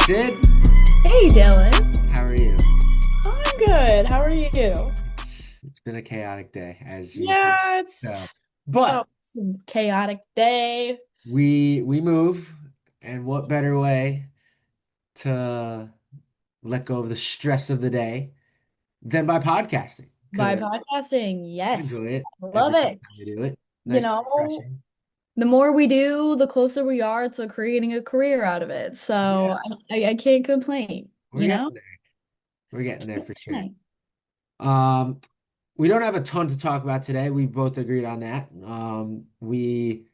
Sid, Hey Dylan, how are you? I'm good. How are you? It's been a chaotic day, as you can Yeah, tell. so But it's a chaotic day. we move, and what better way to let go of the stress of the day than by podcasting? By Because podcasting, I yes, enjoy it I love every single it. time we do it. You Nice and know, refreshing. the more we do, the closer we are to creating a career out of it. So Yeah, I can't complain, we're you know? getting there. We're getting there for sure. Okay. Um, we don't have a ton to talk about today. We both agreed on that. We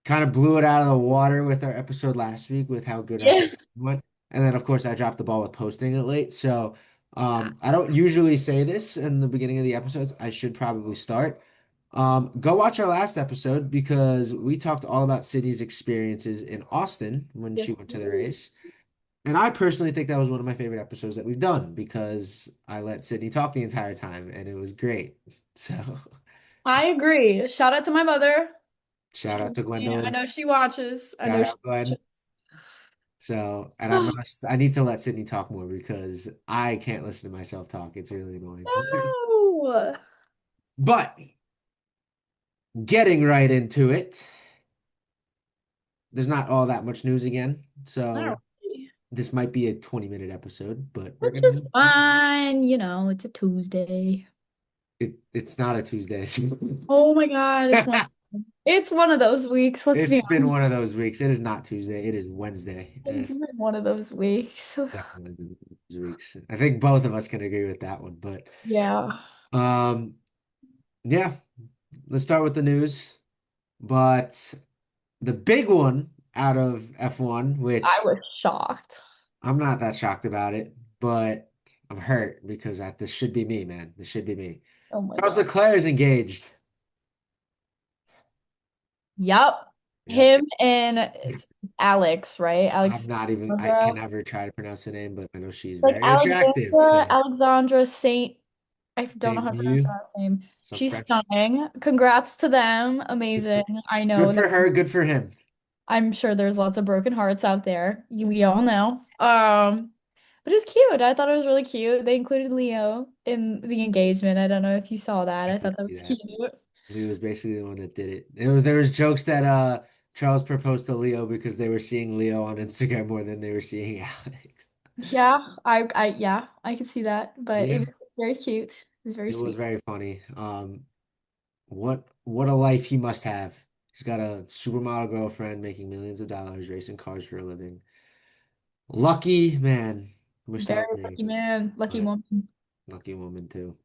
kind of blew it out of the water with our episode last week with how good our Yeah. podcast went. And then, of course, I dropped the ball with posting it late. So I don't usually say this in the beginning of the episodes. I should probably start. Go watch our last episode because we talked all about Sydney's experiences in Austin when she Yes. went to the race. And I personally think that was one of my favorite episodes that we've done because I let Sydney talk the entire time and it was great. So I agree. Shout out to my mother. shout out to Yeah, I Gwendolyn. know she watches. I Shout know she out Glenn. watches. So, and I'm gonna, I need to let Sydney talk more because I can't listen to myself talk. It's really annoying. No. But getting right into it, there's not all that much news again. Not So really. this might be a 20-minute episode, but we're Which gonna, is fine, it's a Tuesday. it's not a Tuesday. Oh my God, it's one of those weeks, let's It's be been honest. one of those weeks. It is not Tuesday. It is Wednesday. And It's been one of those weeks. definitely been one of those weeks. I think both of us can agree with that one. But Yeah. um, yeah, let's start with the news. But the big one out of F1, I which was shocked. I'm not that shocked about it, but I'm hurt because this should be me, man. This should be me. Oh my Charles God. Leclerc is engaged. Yep. Yep. Him and it's Alex, right? I'm Alex not even, I can Alexandra. never try to pronounce the name, but I know she's Like very attractive. Alexandra, So, Alexandra Saint. I don't know same how to pronounce you, her last name. some She's French. stunning. Congrats to them. Amazing. I know Good that for her, good for him. I'm sure there's lots of broken hearts out there. We all know. But it was cute. I thought it was really cute. They included Leo in the engagement. I don't know if you saw that. I I did thought that see was that. cute. Leo was basically the one that did it. There was jokes that Charles proposed to Leo because they were seeing Leo on Instagram more than they were seeing Alex. Yeah, I could see that. But it Yeah, was very cute. It was very it was sweet. very funny. What a life he must have. He's got a supermodel girlfriend making millions of dollars racing cars for a living. Lucky man. Wish that Very was me, lucky man, lucky but woman. lucky woman too.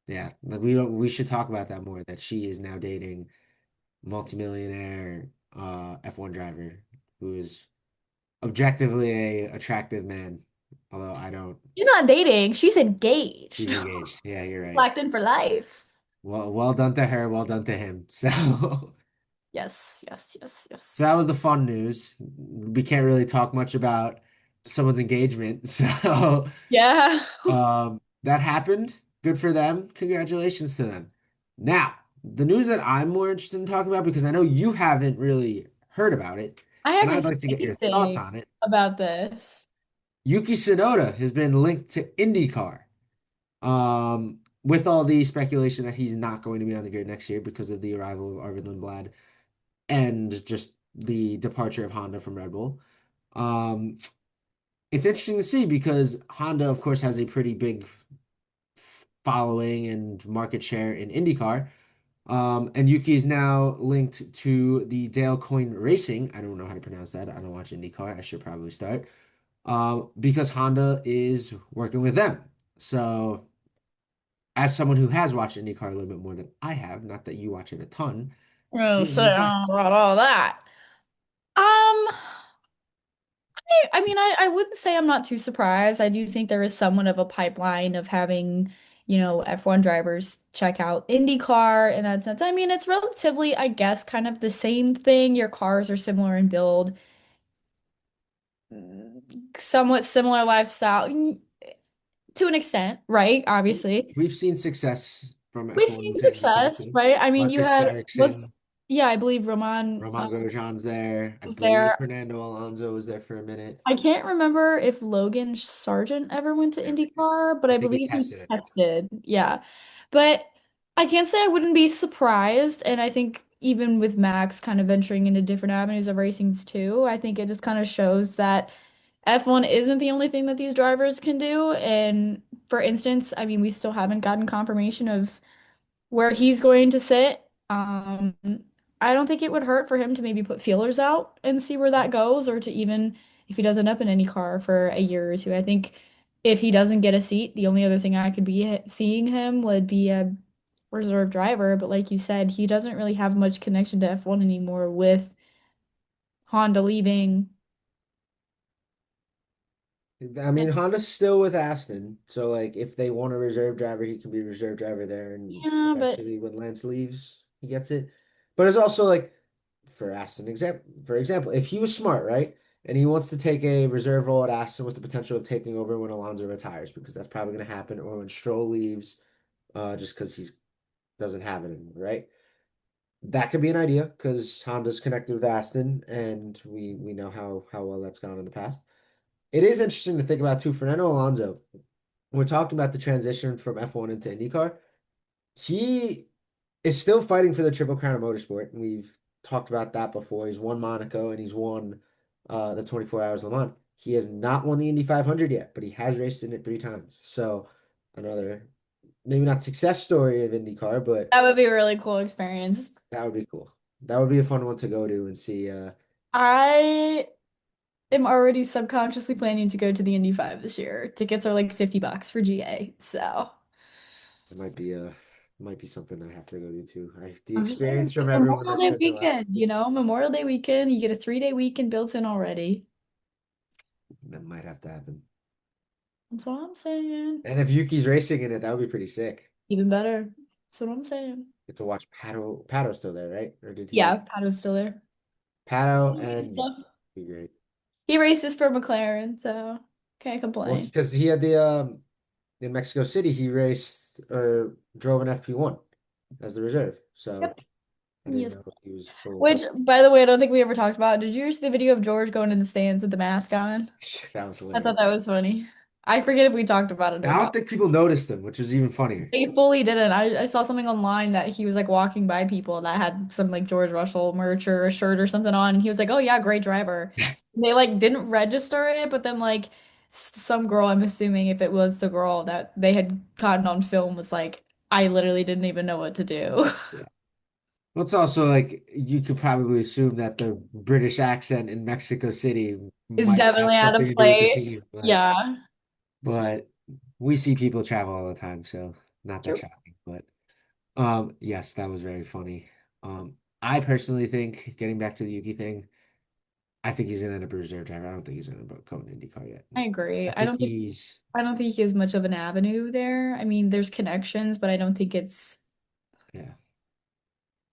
Yeah, like we should talk about that more. That she is now dating multimillionaire F1 driver who is objectively a attractive man. Although I don't. She's not dating. She's engaged. She's engaged. Yeah, you're right. Locked in for life. Well done to her. Well done to him. So. Yes, yes, yes, So that yes. was the fun news. We can't really talk much about someone's engagement. So Yeah. that happened. Good for them. Congratulations to them. Now, the news that I'm more interested in talking about, because I know you haven't really heard about it, I and haven't I'd seen like to get your thoughts anything on it. about this. Yuki Tsunoda has been linked to IndyCar. With all the speculation that he's not going to be on the grid next year because of the arrival of Arvid Lindblad and just the departure of Honda from Red Bull. Um, it's interesting to see because Honda, of course, has a pretty big following and market share in IndyCar. And Yuki is now linked to the Dale Coyne Racing. I don't know how to pronounce that. I don't watch IndyCar. I should probably start. Because Honda is working with them. So, as someone who has watched IndyCar a little bit more than I have, not that you watch it a ton, Oh, do you have so any thoughts? about all that. I mean, I wouldn't say I'm not too surprised. I do think there is somewhat of a pipeline of having, F1 drivers check out IndyCar in that sense. I mean, it's relatively, I guess, kind of the same thing. Your cars are similar in build, somewhat similar lifestyle to an extent, right? Obviously. We've seen success from We've seen F1 success, manufacturing. right? I mean, you Marcus had was Ericsson. Yeah, I believe Roman Roman Grosjean's there. I was believe there. Fernando Alonso was there for a minute. I can't remember if Logan Sargent ever went to Never did. IndyCar, but I I think he believe he tested it. tested. Yeah. But I can't say I wouldn't be surprised. And I think even with Max kind of venturing into different avenues of racings too, I think it just kind of shows that F1 isn't the only thing that these drivers can do. And for instance, I mean, we still haven't gotten confirmation of where he's going to sit. I don't think it would hurt for him to maybe put feelers out and see where that goes, or to even if he doesn't up in any car for a year or two. I think if he doesn't get a seat, the only other thing I could be seeing him would be a reserve driver. But like you said, he doesn't really have much connection to F1 anymore with Honda leaving. I mean, Honda's still with Aston, so like if they want a reserve driver, he can be a reserve driver there, and Yeah, but eventually when Lance leaves, he gets it. But it's also like for example, if he was smart, right, and he wants to take a reserve role at Aston with the potential of taking over when Alonso retires, because that's probably going to happen, or when Stroll leaves, just because he doesn't have it anymore, right? That could be an idea because Honda's connected with Aston, and we know how well that's gone in the past. It is interesting to think about too. Fernando Alonso, we're talking about the transition from F1 into IndyCar. He is still fighting for the Triple Crown of Motorsport, and we've talked about that before. He's won Monaco and he's won the 24 Hours Le Mans. He has not won the Indy 500 yet, but he has raced in it 3 times. So another maybe not success story of IndyCar, but that would be a really cool experience. that would be cool. That would be a fun one to go to and see. I am already subconsciously planning to go to the Indy 5 this year. Tickets are like $50 for GA, so It might be something I have to go to too. The I'm just saying experience from it's everyone Memorial that's Day been to last weekend, Memorial Day weekend, you get a 3-day weekend built in already. that might have to happen. That's what I'm saying. And if Yuki's racing in it, that would be pretty sick. Even better. That's what I'm saying. Get to watch Pato. Pato's still there, right? Or did he? Yeah, Pado's still there. Pato and Yuki. Be great. He races for McLaren, so can't Well, complain. because he had the in Mexico City, he raced or drove an FP1 as the reserve. So Yep. I didn't Yes. know if he was full. Which, by the way, I don't think we ever talked about. Did you see the video of George going in the stands with the mask on? That was I thought hilarious. that was funny. I forget if we talked about it And or I don't not. think people noticed him, which was even funnier. They fully didn't. I saw something online that he was like walking by people that had some like George Russell merch or a shirt or something on. And he was like, "Oh yeah, great driver." They like didn't register it, but then like some girl, I'm assuming if it was the girl that they had gotten on film, was like, "I literally didn't even know what to do." Yeah. Well, it's also like you could probably assume that the British accent in Mexico City It's might have definitely out something of to do with the place. team, but Yeah. but we see people travel all the time, so not that True. shocking. But yes, that was very funny. I personally think getting back to the Yuki thing, I think he's gonna end up a reserve driver. I don't think he's gonna go in IndyCar yet. I agree. I think he's I don't think he has much of an avenue there. I mean, there's connections, but I don't think it's yeah,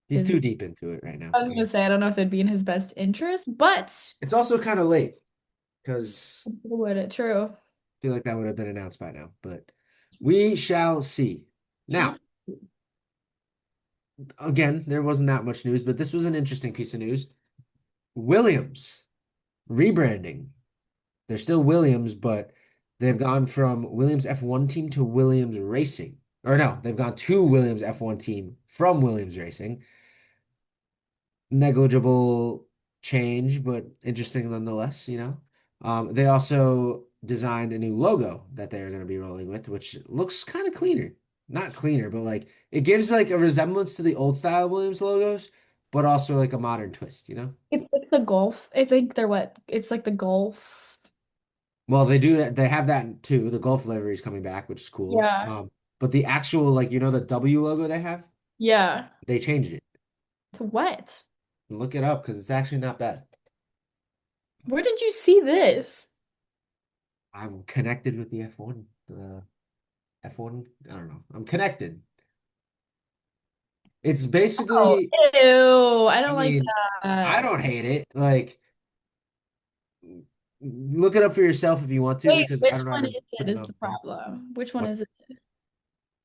he's his. too deep into it right now, I was I gonna guess. say I don't know if it'd be in his best interest, but It's also kind of late because would it true? I feel like that would have been announced by now, but we shall see. Shall- Now, again, there wasn't that much news, but this was an interesting piece of news. Williams rebranding. They're still Williams, but they've gone from Williams F1 team to Williams Racing. Or no, they've gone to Williams F1 team from Williams Racing. Negligible change, but interesting nonetheless. They also designed a new logo that they're going to be rolling with, which looks kind of cleaner. Not cleaner, but like it gives like a resemblance to the old style Williams logos, but also like a modern twist. It's like the golf. I think they're what? It's like the golf. Well, they do that. They have that too. The Gulf livery is coming back, which is cool. Yeah. But the actual like the W logo they have, Yeah. they changed it. To what? Look it up because it's actually not bad. Where did you see this? I'm connected with the F1. F1. I don't know. I'm connected. It's Oh, basically. ew. I I don't like mean, I that. don't hate it. Like, look it up for yourself if you want to, Wait, because I which don't know how one to is put it it is on. the problem? Which one What? is it?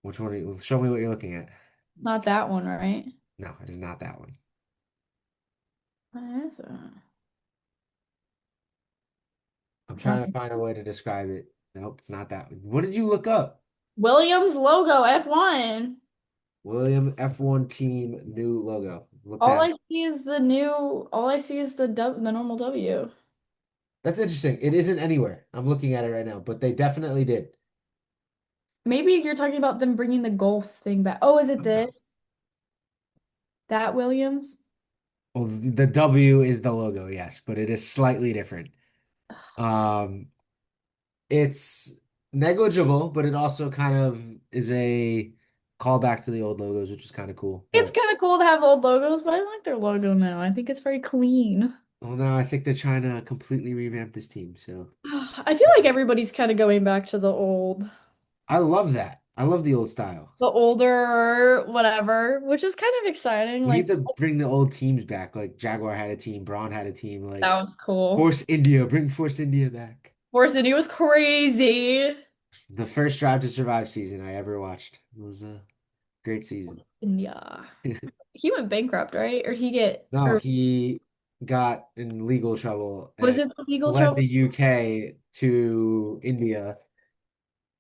Which one? Show me what you're looking at. It's not that one, right? No, it is not that one. What is it? I'm It's not trying to find a way to describe it. Nope, it's not that one. What did you look up? Williams logo F1. William F1 team new logo. Look All that I up. see is the new. All I see is the normal W. That's interesting. It isn't anywhere. I'm looking at it right now, but they definitely did. Maybe you're talking about them bringing the golf thing back. Oh, is it No. this? That Williams? Well, the W is the logo, yes, but it is slightly different. Um, it's negligible, but it also kind of is a callback to the old logos, which is kind of cool. It's But kind of cool to have old logos, but I like their logo now. I think it's very clean. well, now I think they're trying to completely revamp this team. So I feel like everybody's kind of going back to I love that. I love the old style. the older whatever, which is kind of exciting. We need Like, to bring the old teams back. Like Jaguar had a team, Braun had a team. Like sounds cool. Force India, bring Force India back. Force City was crazy. The first Drive to Survive season I ever watched. It was a great season. Yeah. He went bankrupt, right? Or he get No, or he got in legal trouble was and it the legal led trouble? the UK to India.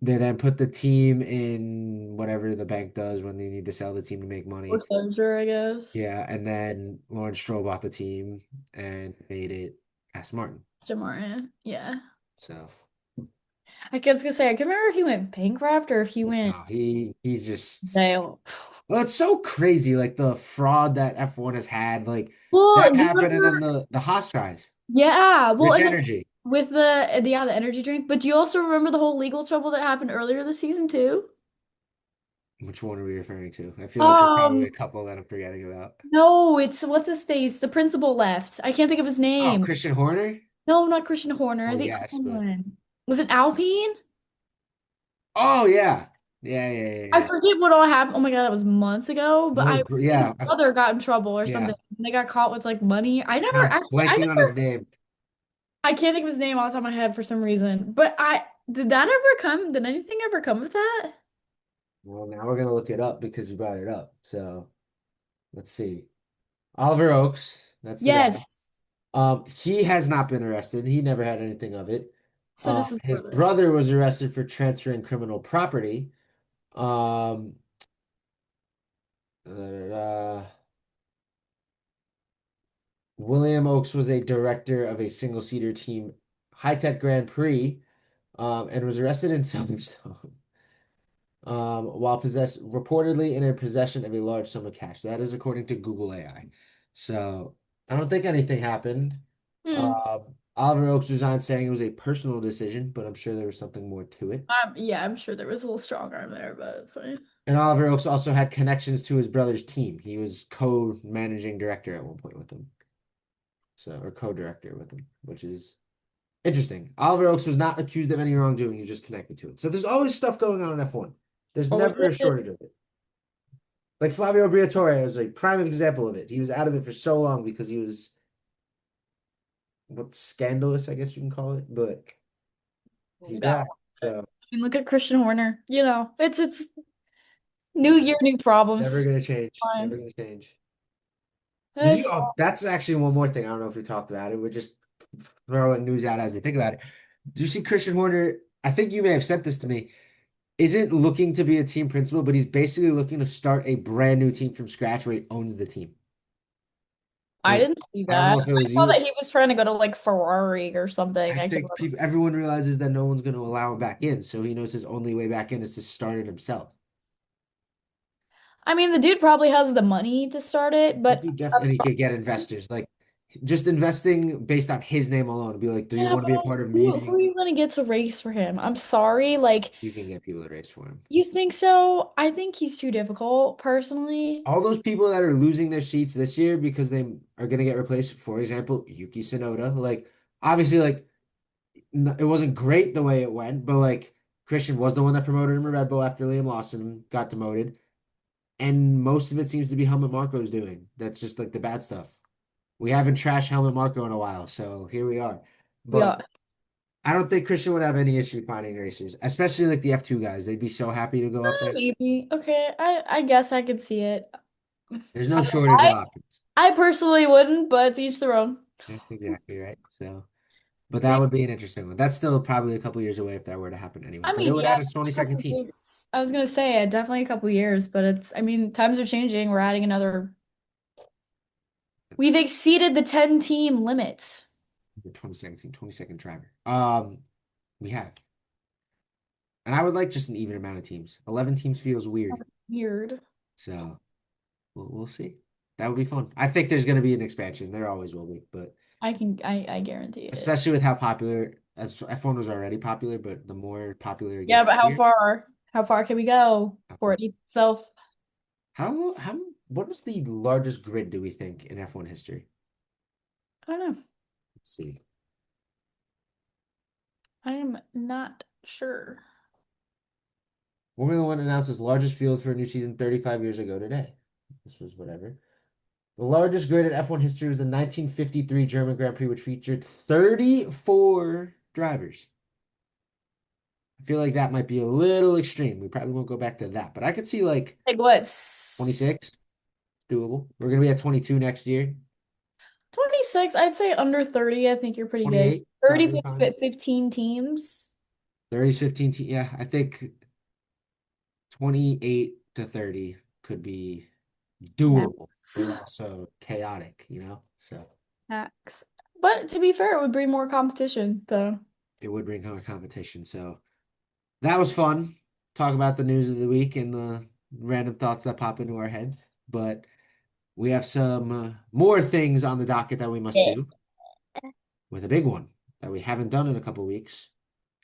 They then put the team in whatever the bank does when they need to sell the team to make money. Foreclosure, I guess. Yeah, and then Lawrence Stroll bought the team and made it Aston Martin. Aston Martin. Yeah. So I was gonna say I can remember if he went bankrupt or if he went no, he's just jail. well, it's so crazy, like the fraud that F1 has had, like Well, that do you happened, and then remember? the Haas guys, Yeah, well, Rich and then Energy. with the energy drink. But do you also remember the whole legal trouble that happened earlier this season too? Which one are we referring to? I feel like there's probably a Um, couple that I'm forgetting about. no, it's what's his face? The principal left. I can't think of his Oh, name. Christian Horner? No, not Christian Horner. Well, The other yes, but one. Was it Alpine? oh yeah, yeah, yeah, yeah, I yeah. forget what all happened. Oh my God, that was months ago. But Well, his yeah, brother got in trouble or something. yeah. And they got caught with like money. I'm blanking on his name. I can't think of his name off the top of my head for some reason. But did that ever come? Did anything ever come of that? Well, now we're gonna look it up because you brought it up. So let's see. Oliver Oaks, that's the guy. Yes. He has not been arrested. He never had anything of it. So just his His brother. brother was arrested for transferring criminal property. Um, uh, William Oakes was a director of a single-seater team, High Tech Grand Prix, and was arrested in Silverstone, while reportedly in a possession of a large sum of cash. That is according to Google AI. So I don't think anything happened. Hmm. Oliver Oakes resigned, saying it was a personal decision, but I'm sure there was something more to it. Yeah, I'm sure there was a little strong arm there, but it's fine. And Oliver Oakes also had connections to his brother's team. He was co-managing director at one point with him. So, or co-director with him, which is interesting. Oliver Oakes was not accused of any wrongdoing. He was just connected to it. So there's always stuff going on in F1. There's Always never a shortage of it. Like Flavio Briatore is a prime example of it. He was out of it for so long because he was what scandalous, I guess you can call it, but he's Yeah. back. I So mean, look at Christian Horner. It's new yeah, year, new never problems. gonna change. Never Fine. gonna change. Did you? It's Oh, that's actually one more thing. I don't know if we talked about it. We're just throwing news out as we think about it. Do you see Christian Horner? I think you may have sent this to me. Isn't looking to be a team principal, but he's basically looking to start a brand new team from scratch where he owns the team. I Like, didn't see I don't that. know if it I was saw that you. he was trying to go to like Ferrari or something. I I can't think remember. everyone realizes that no one's going to allow him back in, so he knows his only way back in is to start it himself. I mean, the dude probably has the money to start it, The but dude I'm definitely could get investors. Like, just investing based on his name alone and be like, do you yeah, want to be a but part of me who are being? you gonna get to race for him? I'm sorry. Like, You can get people to race for him. you think so? I think he's too difficult, personally. All those people that are losing their seats this year because they are going to get replaced, for example, Yuki Tsunoda, like, obviously, like, it wasn't great the way it went, but like Christian was the one that promoted him to Red Bull after Liam Lawson got demoted. And most of it seems to be Helmut Marko's doing. That's just like the bad stuff. We haven't trashed Helmut Marko in a while, so here we are. We But are. I don't think Christian would have any issue finding racers, especially like the F2 guys. They'd be so happy to go up there. Maybe. Okay, I guess I could see it. There's no shortage of options. I personally wouldn't, but to each their own. That's exactly right. So, but that would be an interesting one. That's still probably a couple years away if that were to happen anyway. I But it mean, would yeah, add a 22nd team. I was gonna say definitely a couple years, but I mean, times are changing. We're adding another. We've exceeded the 10 team limit. The 2017, 22nd driver. We have. And I would like just an even amount of teams. 11 teams feels weird. Weird. So we'll see. That would be fun. I think there's going to be an expansion. There always will be, but I guarantee it. especially with how popular as F1 was already popular, but the more popular it Yeah, gets but how here. far? How far can we go How for far- it itself? what was the largest grid do we think in F1 history? I don't know. Let's see. I am not sure. Formula One announced its largest field for a new season 35 years ago today. This was whatever. The largest grid in F1 history was the 1953 German Grand Prix, which featured 34 drivers. I feel like that might be a little extreme. We probably won't go back to that, but I could see like Like what's 26, doable. We're gonna be at 22 next year. 26? I'd say under 30. I think you're pretty good. 28, 30 probably puts fine. fit 15 teams. 30 is 15. Yeah, I think 28 to 30 could be doable, Max. but also chaotic, So Max. But to be fair, it would bring more competition, so. it would bring more competition. So that was fun. Talk about the news of the week and the random thoughts that pop into our heads. But we have some more things on the docket that we must Yeah. do with a big one that we haven't done in a couple weeks.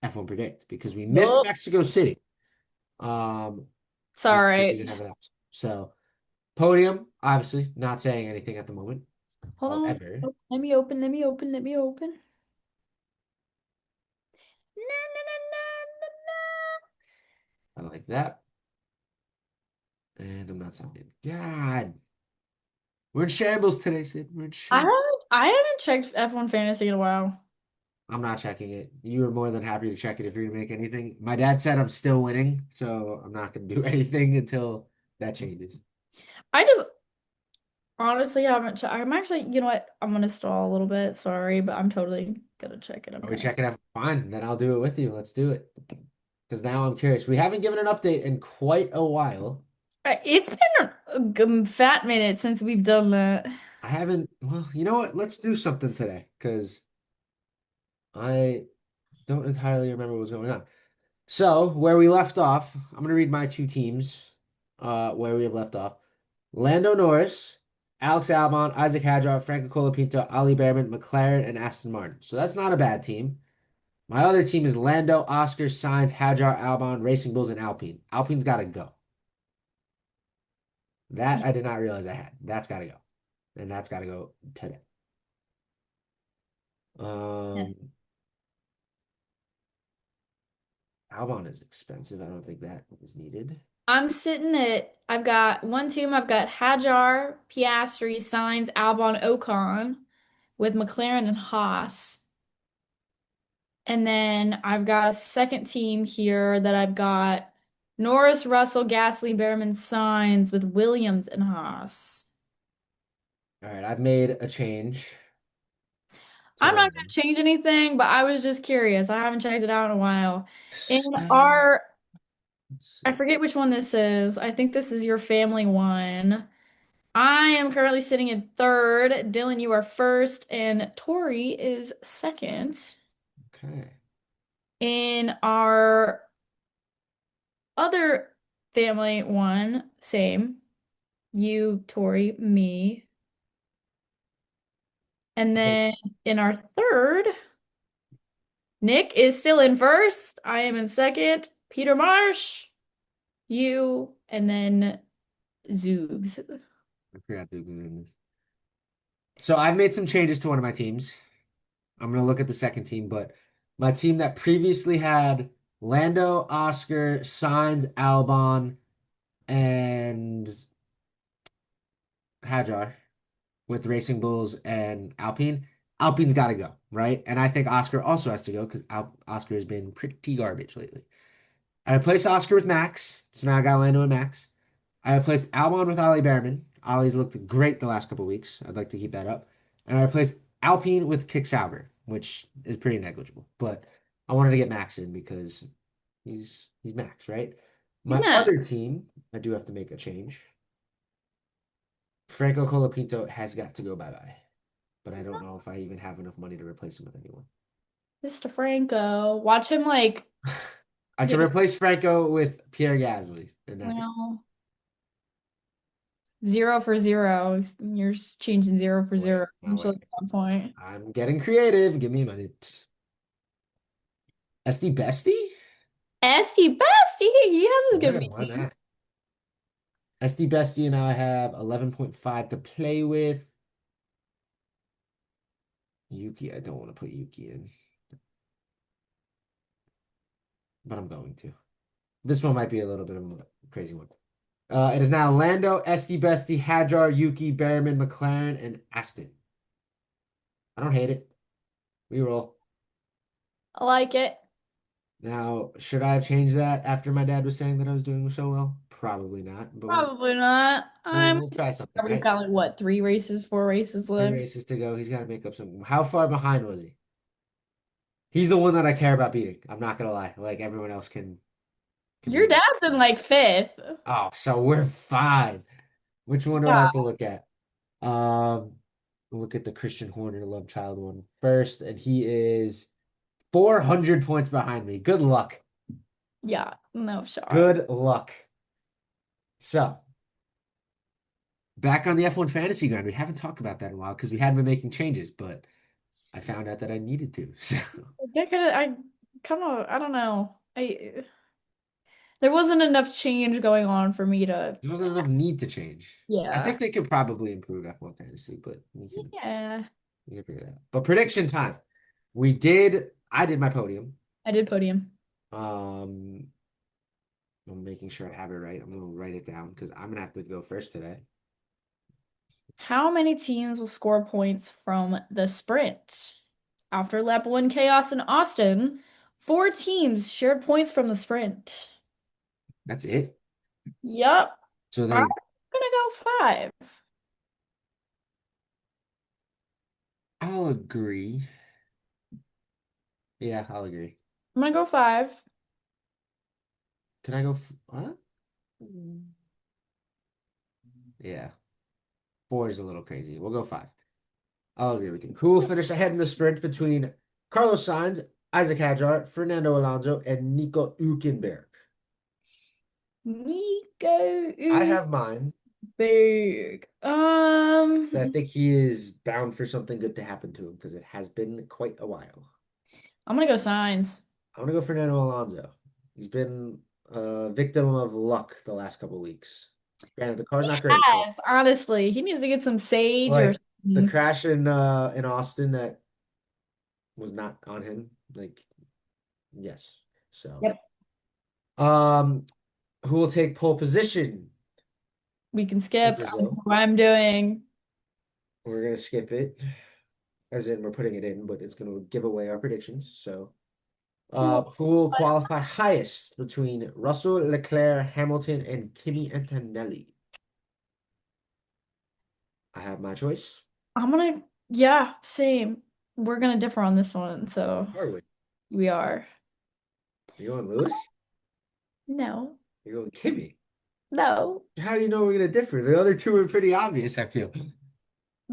F1 Predict because we missed Nope. Mexico City. Um, It's this all week we right. didn't have enough. So podium, obviously not saying anything at the moment. Hold on. However, Oh, let me open, let me open, let me open. Na, na, na, na, na, na. I like that. And I'm not signing. God, we're in shambles today, Sid. We're in shambles. I haven't checked F1 Fantasy in a while. I'm not checking it. You are more than happy to check it if you're gonna make anything. My dad said I'm still winning, so I'm not gonna do anything until that changes. I just honestly haven't checked. I'm actually, you know what? I'm gonna stall a little bit. Sorry, but I'm totally gonna check it. I'm Are we kind of. checking out? Fine, then I'll do it with you. Let's do it. Because now I'm curious. We haven't given an update in quite a while. It's been a fat minute since we've done that. I haven't. Well, you know what? Let's do something today because I don't entirely remember what was going on. So, where we left off, I'm going to read my two teams where we have left off. Lando Norris, Alex Albon, Isaac Hadjar, Franco Colapinto, Ali Behrman, McLaren, and Aston Martin. So that's not a bad team. My other team is Lando, Oscar, Sainz, Hadjar, Albon, Racing Bulls, and Alpine. Alpine's got to go. That I did not realize I had. That's got to go. And that's got to go today. Yeah. Um, Albon is expensive. I don't think that is needed. I've got one team, I've got Hadjar, Piastri, Sainz, Albon, Ocon with McLaren and Haas. And then I've got a second team here that I've got Norris, Russell, Gasly, Behrman, Sainz with Williams and Haas. All right, I've made a change to I'm one not of going them. to change anything, but I was just curious. I haven't checked it out in a while. In Uh, our, let's I see. forget which one this is. I think this is your family one. I am currently sitting in third. Dylan, you are first, and Tori is second. Okay. In our other family one, same. You, Tori, me. And Hey, then in our third, Nick is still in first. I am in second. Peter Marsh, you, and then Zoogs. I forgot to do this. So I've made some changes to one of my teams. I'm gonna look at the second team, but my team that previously had Lando, Oscar, Sainz, Albon, and Hadjar with Racing Bulls and Alpine. Alpine's got to go, right? And I think Oscar also has to go because Oscar has been pretty garbage lately. I replaced Oscar with Max, so now I got Lando and Max. I replaced Albon with Ali Behrman. Ollie's looked great the last couple weeks. I'd like to keep that up. And I replaced Alpine with Kick Sauber, which is pretty negligible. But I wanted to get Max in because he's Max, right? He's My mad. other team, I do have to make a change. Franco Colapinto has got to go bye-bye. But I don't know if I even have enough money to replace him with anyone. Mr. Franco. Watch him like I can get replace Franco with Pierre Gasly, and that's it. well, 0 for 0. You're changing 0 for 0 Wait, no, essentially wait. at that point. I'm getting creative. Give me a minute. SD Bestie? Esty Bestie, he has his Where good do I want weekend. that? SD Bestie and I have 11.5 to play with. Yuki, I don't want to put Yuki in, but I'm going to. This one might be a little bit of a crazy one. It is now Lando, SD Bestie, Hadjar, Yuki, Behrman, McLaren, and Aston. I don't hate it. We roll. I like it. Now, should I have changed that after my dad was saying that I was doing so well? Probably not, but Probably not. we'll try something, We've right? got like what, 3 races, 4 races Three left. races to go. He's got to make up some. How far behind was he? He's the one that I care about beating. I'm not gonna lie. Like everyone else can Your beat him. dad's in like fifth. Oh, so we're fine. Which one do I Yeah. have to look at? Um, look at the Christian Horner love child one first, and he is 400 points behind me. Good luck. Yeah, no shot. Good luck. So, back on the F1 fantasy ground. We haven't talked about that in a while because we hadn't been making changes, but I found out that I needed to. So, I kind of, I don't know. There wasn't enough change going on for me to, there wasn't enough need to change. I yeah. think they could probably improve F1 fantasy, but Yeah. we can figure that out. But prediction time. I did my podium. I did podium. Um, I'm making sure I have it right. I'm gonna write it down because I'm gonna have to go first today. How many teams will score points from the sprint? After lap one chaos in Austin, 4 teams shared points from the sprint. That's it. Yup. So I'm they, gonna go 5. I'll agree. Yeah, I'll agree. I'm gonna go 5. Can I go? What? Yeah, four is a little crazy. We'll go five. I'll agree with you. Who will finish ahead in the sprint between Carlos Sainz, Isaac Hadjar, Fernando Alonso, and Nico Hülkenberg? I Nico have mine. Big. I think he is bound for something good to happen to him because it has been quite a while. I'm gonna go Signs. I'm gonna go Fernando Alonso. He's been a victim of luck the last couple of weeks. Granted, the car's not great, but Yes, honestly, he needs to get some sage or like the something. crash in Austin that was not on him. Like, yes. So, Yep, um, who will take pole position we can in skip. I know Brazil? what I'm doing. We're gonna skip it, as in we're putting it in, but it's gonna give away our predictions. So, who will qualify highest between Russell, Leclerc, Hamilton, and Kimi Antonelli? I have my choice. Yeah, same. We're gonna differ on this one, so Are we? we are. You going Lewis? No, You're going Kimmy. no, How do you know we're gonna differ? The other two are pretty obvious, I feel.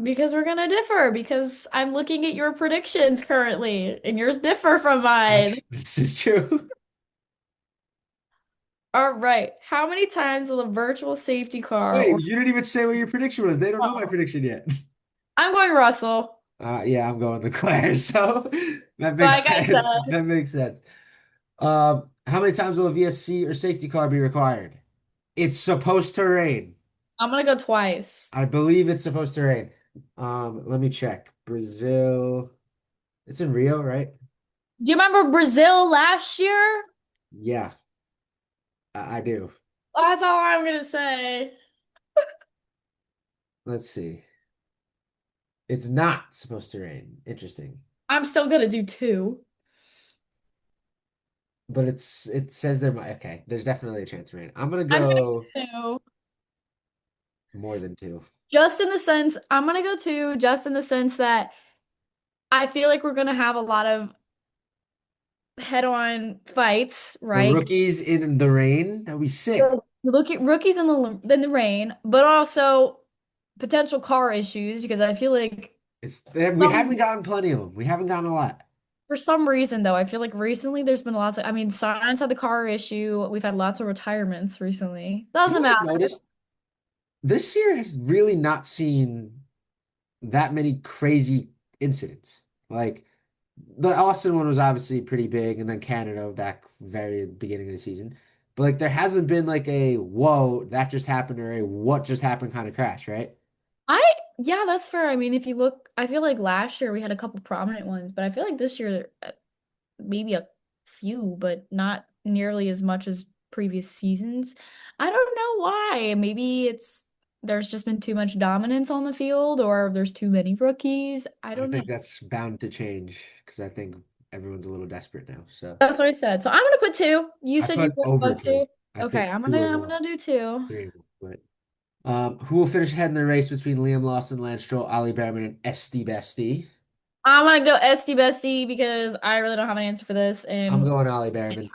because we're gonna differ because I'm looking at your predictions currently, and yours differ from mine. Okay, this is true. All right. How many times will a virtual safety car Wait, or you didn't even say what your prediction was. They don't know my oh, prediction yet. I'm going Russell. Yeah, I'm going Leclerc, so that makes Like I sense. said, That makes sense. How many times will a VSC or safety car be required? It's supposed to rain. I'm gonna go twice. I believe it's supposed to rain. Let me check. Brazil. It's in Rio, right? Do you remember Brazil last year? Yeah, I do. That's all I'm gonna say. Let's see. It's not supposed to rain. Interesting. I'm still gonna do 2. But it says there might okay, there's definitely a chance of rain. I'm gonna I'm gonna go do 2. More than two. Just in the sense, I'm gonna go two, just in the sense that I feel like we're gonna have a lot of head-on fights, The right? rookies in the rain, that'd be sick. Look at rookies in the rain, but also potential car issues because I feel like We haven't some gotten plenty of them. We haven't gotten a lot. for some reason though, I feel like recently there's been lots of I mean, Science had the car issue. We've had lots of retirements recently. You know Doesn't what matter. I've noticed? This year has really not seen that many crazy incidents. Like the Austin one was obviously pretty big, and then Canada back very beginning of the season. But like there hasn't been like a whoa, that just happened or a what just happened kind of crash, right? I Yeah, that's fair. I mean, if you look, I feel like last year we had a couple prominent ones, but I feel like this year maybe a few, but not nearly as much as previous seasons. I don't know why. Maybe it's there's just been too much dominance on the field or there's too many rookies. I I don't know. think that's bound to change because I think everyone's a little desperate now. So That's what I said. So I'm gonna put two. You I said you put were over gonna go two. two. I Okay, think two or I'm more, gonna do two. three or more. But who will finish ahead in the race between Liam Lawson, Lance Stroll, Ali Behrman, and Esty Bestie? I'm gonna go Esty Bestie because I really don't have an answer for this, I'm and going Ali Behrman.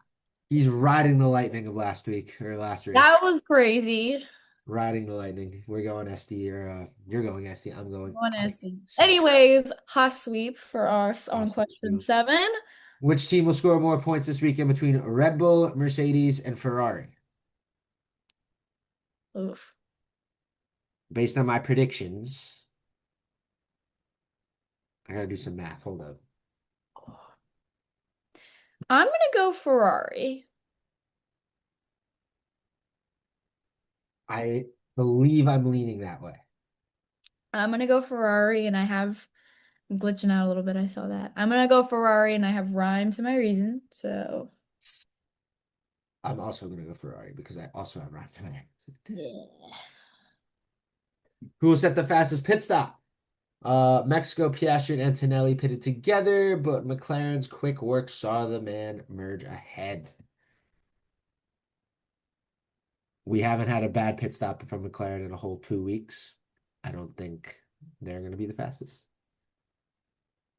He's riding the lightning of last week or last race. that was crazy. Riding the lightning. We're going SD or you're going SD. I'm going One Ali. Esty. So Anyways, hot sweep for us on awesome. question 7. Which team will score more points this weekend between Red Bull, Mercedes, and Ferrari? Oof. Based on my predictions, I gotta do some math. Hold up. I'm gonna go Ferrari. I believe I'm leaning that way. I'm gonna go Ferrari, and I have I'm glitching out a little bit. I saw that. I'm gonna go Ferrari, and I have rhyme to my reason. So I'm also gonna go Ferrari because I also have Ryan Fenner. yeah. Who will set the fastest pit stop? Mexico, Piastri, and Antonelli pitted together, but McLaren's quick work saw the man merge ahead. We haven't had a bad pit stop from McLaren in a whole 2 weeks. I don't think they're going to be the fastest.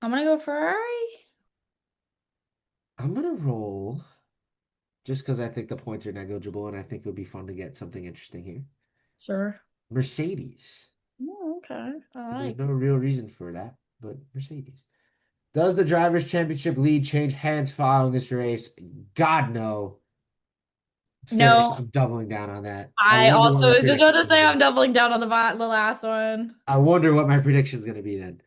I'm gonna go Ferrari. I'm going to roll just because I think the points are negligible and I think it would be fun to get something interesting here. Sure. Mercedes. Oh, okay. I And there's like. no real reason for that, but Mercedes. Does the Drivers' Championship lead change hands following this race? God, no. Finish. No, I'm doubling down on that. I I wonder what also my was just about prediction is to going to say be. I'm doubling down on the last one. I wonder what my prediction is going to be then.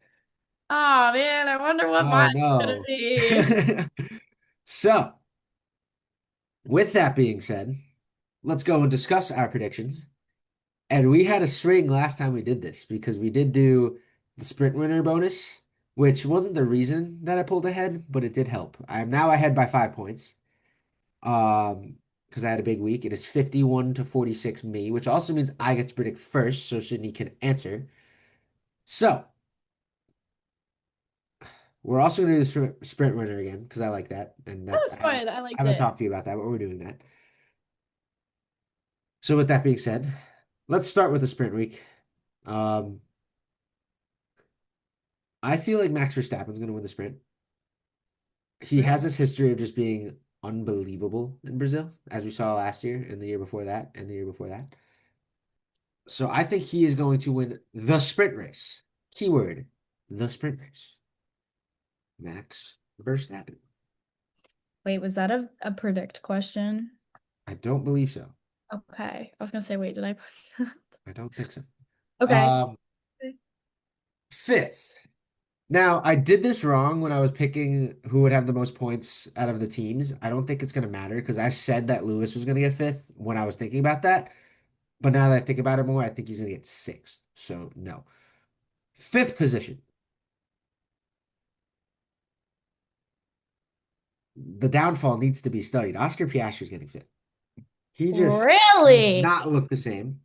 Oh man, I wonder what Oh, mine's gonna no. be. So, with that being said, let's go and discuss our predictions. And we had a swing last time we did this because we did do the sprint winner bonus, which wasn't the reason that I pulled ahead, but it did help. I am now ahead by 5 points. Because I had a big week. It is 51 to 46 me, which also means I get to predict first, so Sydney can answer. So we're also gonna do the sprint runner again because I like that, and That that was fun. I I liked haven't it. talked to you about that, but we're doing that. So with that being said, let's start with the sprint week. Um, I feel like Max Verstappen's gonna win the sprint. He Really? has this history of just being unbelievable in Brazil, as we saw last year and the year before that and the year before that. So I think he is going to win the sprint race. Keyword, the sprint race. Max Verstappen. Wait, was that a predict question? I don't believe so. Okay. I was gonna say, wait, did I put that? I don't think so. Okay. Um, fifth. Now, I did this wrong when I was picking who would have the most points out of the teams. I don't think it's going to matter because I said that Lewis was going to get fifth when I was thinking about that. But now that I think about it more, I think he's going to get sixth. So, no. Fifth position. The downfall needs to be studied. Oscar Piastri is getting fifth. He just does Really? not look the same.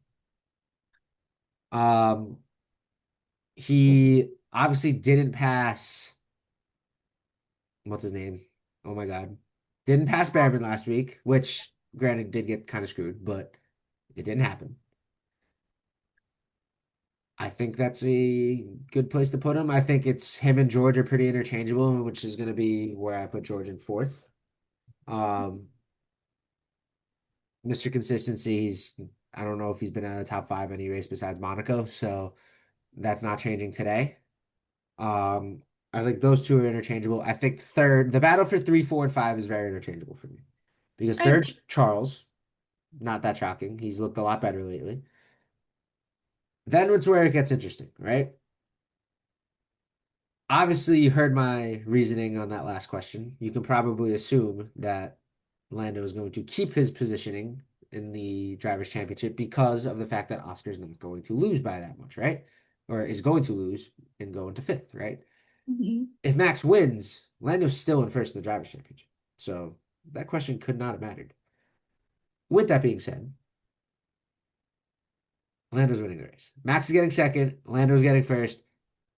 Um, he obviously didn't pass. What's his name? Oh my God. Didn't pass Behrman last week, which granted did get kind of screwed, but it didn't happen. I think that's a good place to put him. I think it's him and George are pretty interchangeable, which is going to be where I put George in fourth. Um, Mr. Consistency, I don't know if he's been out of the top five any race besides Monaco, so that's not changing today. Um, I think those two are interchangeable. I think third, the battle for three, four, and five is very interchangeable for me because I third's Charles, not that shocking. He's looked a lot better lately. Then it's where it gets interesting, right? Obviously, you heard my reasoning on that last question. You can probably assume that Lando is going to keep his positioning in the Drivers' Championship because of the fact that Oscar's not going to lose by that much, right? Or is going to lose and go into fifth, right? Mhm. If Max wins, Lando's still in first in the Drivers' Championship. So that question could not have mattered. With that being said, Lando's winning the race. Max is getting second, Lando's getting first.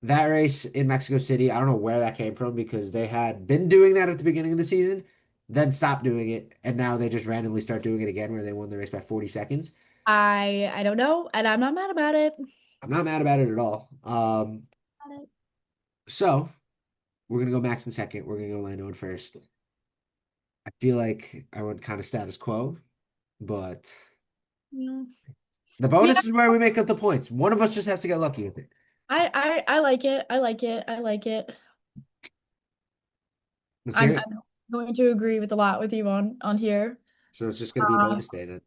That race in Mexico City, I don't know where that came from because they had been doing that at the beginning of the season, then stopped doing it, and now they just randomly start doing it again where they won the race by 40 seconds. I don't know, and I'm not mad about it. I'm not mad about it at all. So we're gonna go Max in second. We're gonna go Lando in first. I feel like I went kind of status quo, but Yeah. the Yeah, bonus is where we make up the points. One of us just has to get lucky with it. I like it. I like it. I like it. Let's hear it. I'm going to agree with a lot with you on here. So it's just gonna be Um, bonus day then.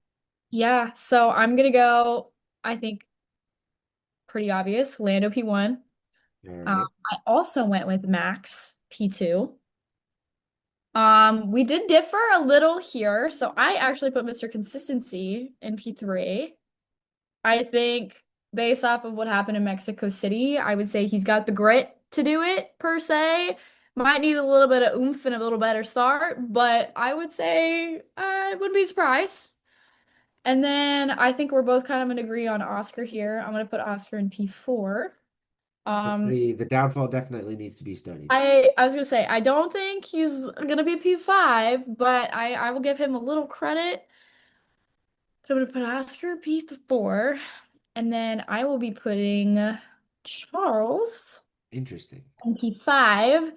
yeah, so I'm gonna go, I think pretty obvious, Lando P1. All Um, right. I also went with Max P2. We did differ a little here, so I actually put Mr. Consistency in P3. I think based off of what happened in Mexico City, I would say he's got the grit to do it per se. Might need a little bit of oomph and a little better start, but I would say I wouldn't be surprised. And then I think we're both kind of gonna agree on Oscar here. I'm gonna put Oscar in P4. Um, The downfall definitely needs to be studied. I was gonna say I don't think he's gonna be P5, but I will give him a little credit. But I'm gonna put Oscar P4, and then I will be putting Charles Interesting. in P5.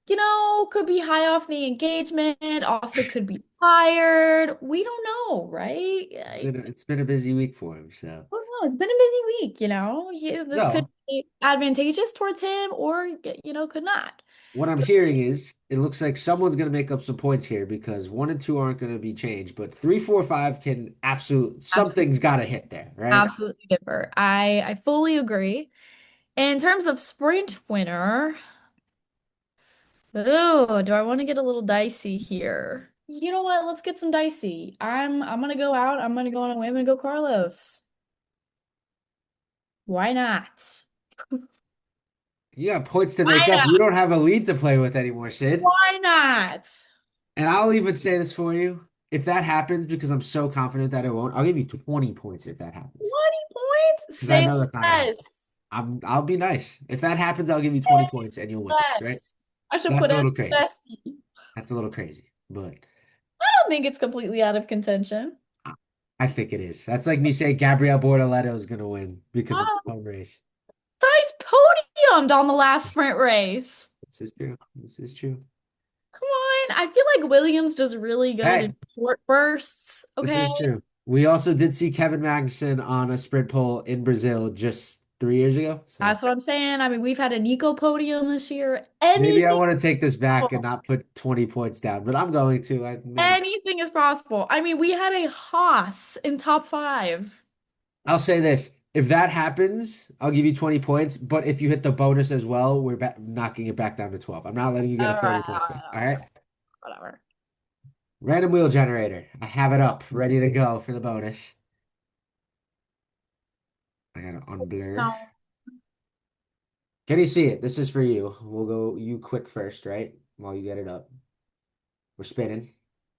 You know, could be high off the engagement, also could be tired. We don't know, right? It's been a busy week for him, so. Don't know. It's been a busy week, you know. This could So be advantageous towards him or, could not. what I'm hearing is it looks like someone's going to make up some points here because one and two aren't going to be changed, but three, four, five can Absolutely, something's got to hit there, right? absolutely differ. I fully agree. In terms of sprint winner, oh, do I want to get a little dicey here? You know what? Let's get some dicey. I'm gonna go out. I'm gonna go on a whim and go Carlos. Why not? You got points to make Why up. not? You don't have a lead to play with anymore, Sid. Why not? And I'll even say this for you. If that happens, because I'm so confident that it won't, I'll give you 20 points if that happens. 20 points? Because I Say know that's not gonna happen. less. I'll be nice. If that happens, I'll give you 20 Say points and you'll win, right? less. I should That's put a it little crazy. Bessie. That's a little crazy, but I don't think it's completely out of contention. I I think it is. That's like me saying Gabriel Bortoleto is gonna win because it's a Oh, home race. Dice podiumed on the last sprint race. This is true. This is true. Come on. I feel like Williams just really good Hey, in short bursts. this Okay. is true. We also did see Kevin Magnussen on a sprint pole in Brazil just 3 years ago. So That's what I'm saying. I mean, we've had a Nico podium this year. maybe I Anything want to take this is back and possible. not put 20 points down, but I'm going to. Anything is possible. I mean, we had a Haas in top five. I'll say this. If that happens, I'll give you 20 points. But if you hit the bonus as well, we're knocking it back down to 12. I'm not letting you get a All right, 30 point thing. All right. whatever. Random wheel generator. I have it up, ready to go for the bonus. I gotta unblur. No. Can you see it? This is for you. We'll go you quick first, right? While you get it up. We're spinning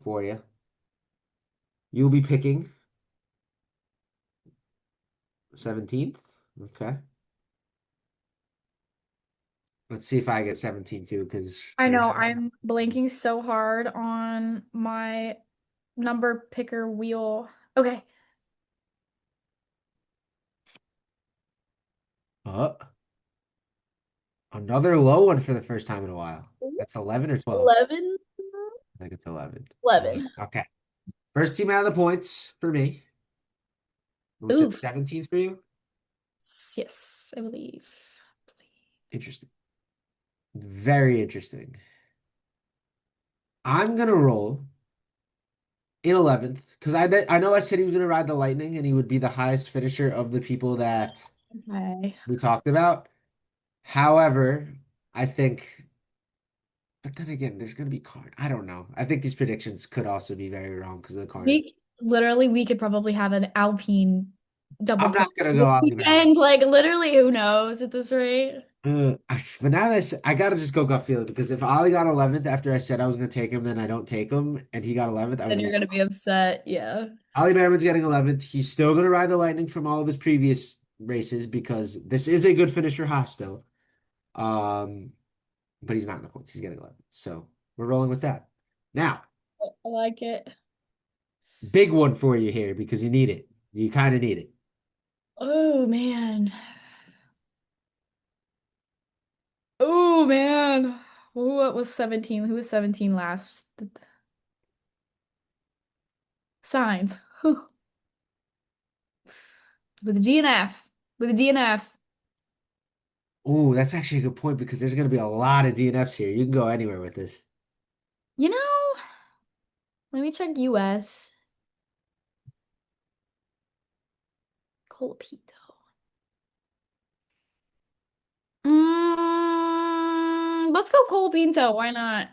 for you. You'll be picking 17th. Okay. Let's see if I get 17 too, because I know I'm blanking so hard on my number picker wheel. Okay. Uh, another low one for the first time in a while. That's 11 or 12. 11? I think it's 11. 11. Okay. First team out of the points for me. We said Oof. 17th for you. Yes, I believe. Interesting. Very interesting. I'm gonna roll in 11th because I know I said he was gonna ride the Lightning and he would be the highest finisher of the people that Okay. we talked about. However, I think, but then again, there's gonna be card. I don't know. I think these predictions could also be very wrong because of the card. We could probably have an Alpine double I'm not point gonna this go out now. weekend. Like literally, who knows at this rate? But now that I gotta just go gut feel it because if Ollie got 11th after I said I was gonna take him, then I don't take him, and he got 11th, I would Then be you're gonna be upset. Yeah. Ollie Behrman's getting 11th. He's still gonna ride the Lightning from all of his previous races because this is a good finish for Haas still. Um, but he's not in the points. He's getting 11th, so we're rolling with that. Now, I like it. big one for you here because you need it. You kind of need it. Oh man. Oh man. What was 17? Who was 17 last? Signs. With a DNF. With a DNF. Oh, that's actually a good point because there's gonna be a lot of DNFs here. You can go anywhere with this. You know, let me check US. Colapito. Let's go Cole Pinto. Why not?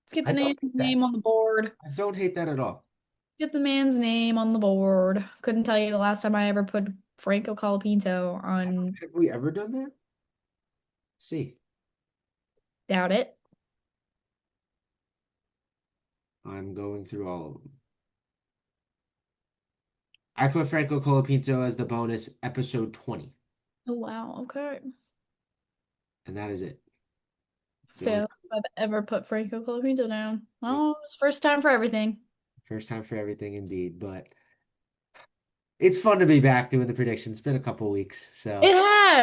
Let's get I the don't man's hate that. name on the board. I don't hate that at all. Get the man's name on the board. Couldn't tell you the last time I ever put Franco Colapinto on. Have we ever done that? Let's see. Doubt it. I'm going through all of them. I put Franco Colapinto as the bonus episode 20, Oh wow. Okay. and that is it. The only So if I've ever put Franco Colapinto down. yep, Oh, it's first time for everything. first time for everything indeed. But it's fun to be back doing the predictions. It's been a couple weeks, so It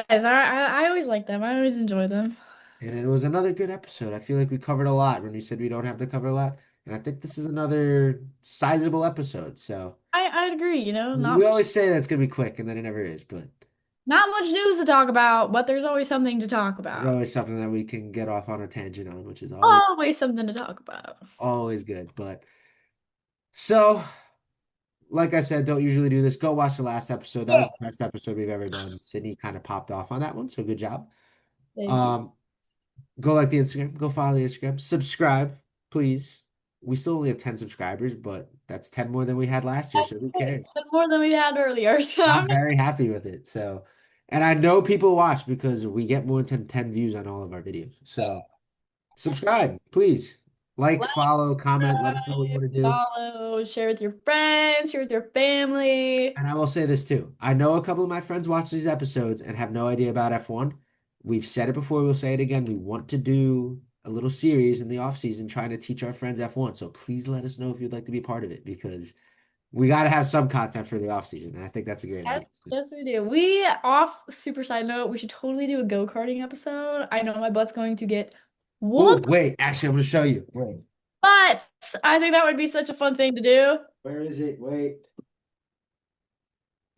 has. I always like them. I always enjoy them. and it was another good episode. I feel like we covered a lot when we said we don't have to cover a lot, and I think this is another sizable episode. So I'd agree, we always say that's gonna be quick, and then it never is. But not much news to talk about, but there's always something to talk there's about. always something that we can get off on a tangent on, which is Always something to talk about. always good. But so. Like I said, don't usually do this. Go watch the last episode. That was Yeah. the best episode we've ever done. Sydney kind of popped off on that one, so good job. Thank you. Um, go like the Instagram, go follow the Instagram, subscribe, please. We still only have 10 subscribers, but that's 10 more than we had last year, so who It's cares? been more than we had earlier, so I'm very happy with it. So, and I know people watch because we get more than 10 views on all of our videos. So, subscribe, please. Like, like, follow, comment, let us know what you subscribe, want to do. follow, share with your friends, share with your family. And I will say this too. I know a couple of my friends watch these episodes and have no idea about F1. We've said it before, we'll say it again. We want to do a little series in the off season trying to teach our friends F1. So please let us know if you'd like to be part of it because we got to have some content for the off season. And I think that's a great Yes, idea. yes, we do. We off super side note, we should totally do a go-karting episode. I know my butt's going to get Oh, whooped, wait, actually, I'm going to show you. Wait, but I think that would be such a fun thing to do. where is it? Wait,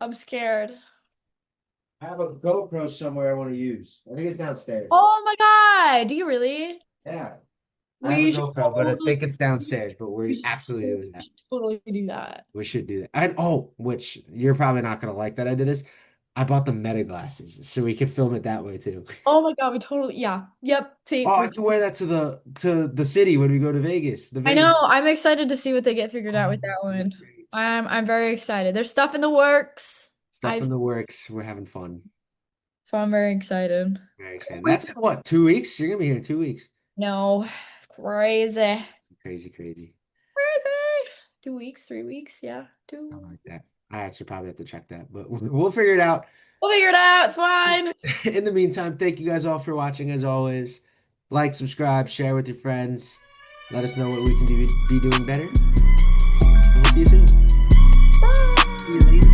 I'm scared. I have a GoPro somewhere I want to use. I think it's downstairs. Oh my God, do you really? Yeah, I have a We should GoPro, but I totally, think it's downstairs, but we're we should absolutely doing that. totally do that. We should do that. And oh, which you're probably not gonna like that I did this. I bought the meta glasses so we could film it that way too. Oh my God, we totally, yeah. Yep. See, Oh, I can wear that to the city when we go to Vegas. The I know. Vegas. I'm excited to see what they get figured out Oh, with that that'd be one. great. I'm very excited. There's stuff in the works. Stuff in the works. We're having fun. So I'm very excited. Very excited. That's in what, 2 weeks? You're gonna be here in 2 weeks. No, it's crazy. Crazy, crazy. Crazy. 2 weeks, 3 weeks, yeah. I Two. like that. I actually probably have to check that, but we'll figure it out. We'll figure it out. It's fine. In the meantime, thank you guys all for watching as always. Like, subscribe, share with your friends. Let us know what we can be doing better. And we'll see you soon. Bye. See you later.